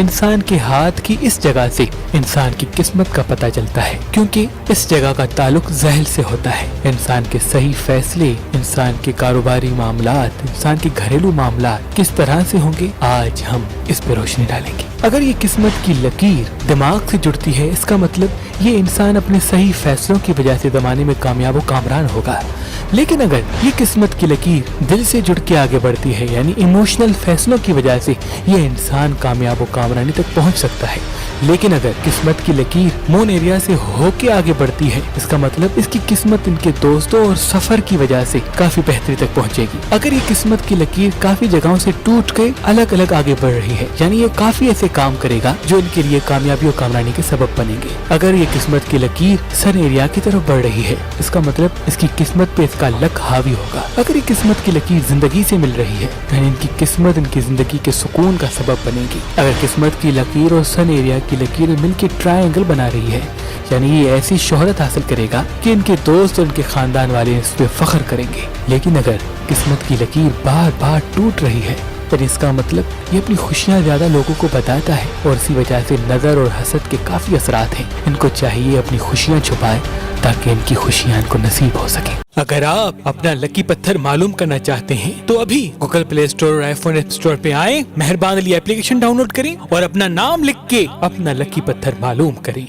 انسان کے ہاتھ کی اس جگہ سے انسان کی قسمت کا پتہ چلتا ہے، کیونکہ اس جگہ کا تعلق ذہن سے ہوتا ہے۔ انسان کے صحیح فیصلے، انسان کے کاروباری معاملات، انسان کے گھریلو معاملات کس طرح سے ہوں گے، آج ہم اس پہ روشنی ڈالیں گے۔ اگر یہ قسمت کی لکیر دماغ سے جڑتی ہے، اس کا مطلب یہ انسان اپنے صحیح فیصلوں کی وجہ سے زمانے میں کامیاب و کامران ہوگا۔ لیکن اگر یہ قسمت کی لکیر دل سے جڑ کے آگے بڑھتی ہے، یعنی ایموشنل فیصلوں کی وجہ سے یہ انسان کامیاب و کامرانی تک پہنچ سکتا ہے۔ لیکن اگر قسمت کی لکیر مون ایریا سے ہو کے آگے بڑھتی ہے، اس کا مطلب اس کی قسمت ان کے دوستوں اور سفر کی وجہ سے کافی بہتری تک پہنچے گی۔ اگر یہ قسمت کی لکیر کافی جگہوں سے ٹوٹ کے الگ الگ آگے بڑھ رہی ہے، یعنی یہ کافی ایسے کام کرے گا جو ان کے لیے کامیابی و کامرانی کے سبب بنیں گے۔ اگر یہ قسمت کی لکیر سن ایریا کی طرف بڑھ رہی ہے، اس کا مطلب اس کی قسمت پہ اس کا لک حاوی ہوگا۔ اگر یہ قسمت کی لکیر زندگی سے مل رہی ہے، یعنی ان کی قسمت ان کی زندگی کے سکون کا سبب بنے گی۔ اگر قسمت کی لکیر اور سن ایریا کی لکیریں مل کے ٹرائنگل بنا رہی ہے، یعنی یہ ایسی شہرت حاصل کرے گا کہ ان کے دوست اور ان کے خاندان والے اس پہ فخر کریں گے۔ لیکن اگر قسمت کی لکیر بار بار ٹوٹ رہی ہے، پھر اس کا مطلب یہ اپنی خوشیاں زیادہ لوگوں کو بتاتا ہے، اور اسی وجہ سے نظر اور حسد کے کافی اثرات ہیں۔ ان کو چاہیے اپنی خوشیاں چھپائے تاکہ ان کی خوشیاں ان کو نصیب ہو سکیں۔ اگر آپ اپنا لکی پتھر معلوم کرنا چاہتے ہیں تو ابھی گوگل پلے اسٹور اور آئی فون ایپ اسٹور پہ آئیں، مہربان علی اپلیکیشن ڈاؤن لوڈ کریں اور اپنا نام لکھ کے اپنا لکی پتھر معلوم کریں۔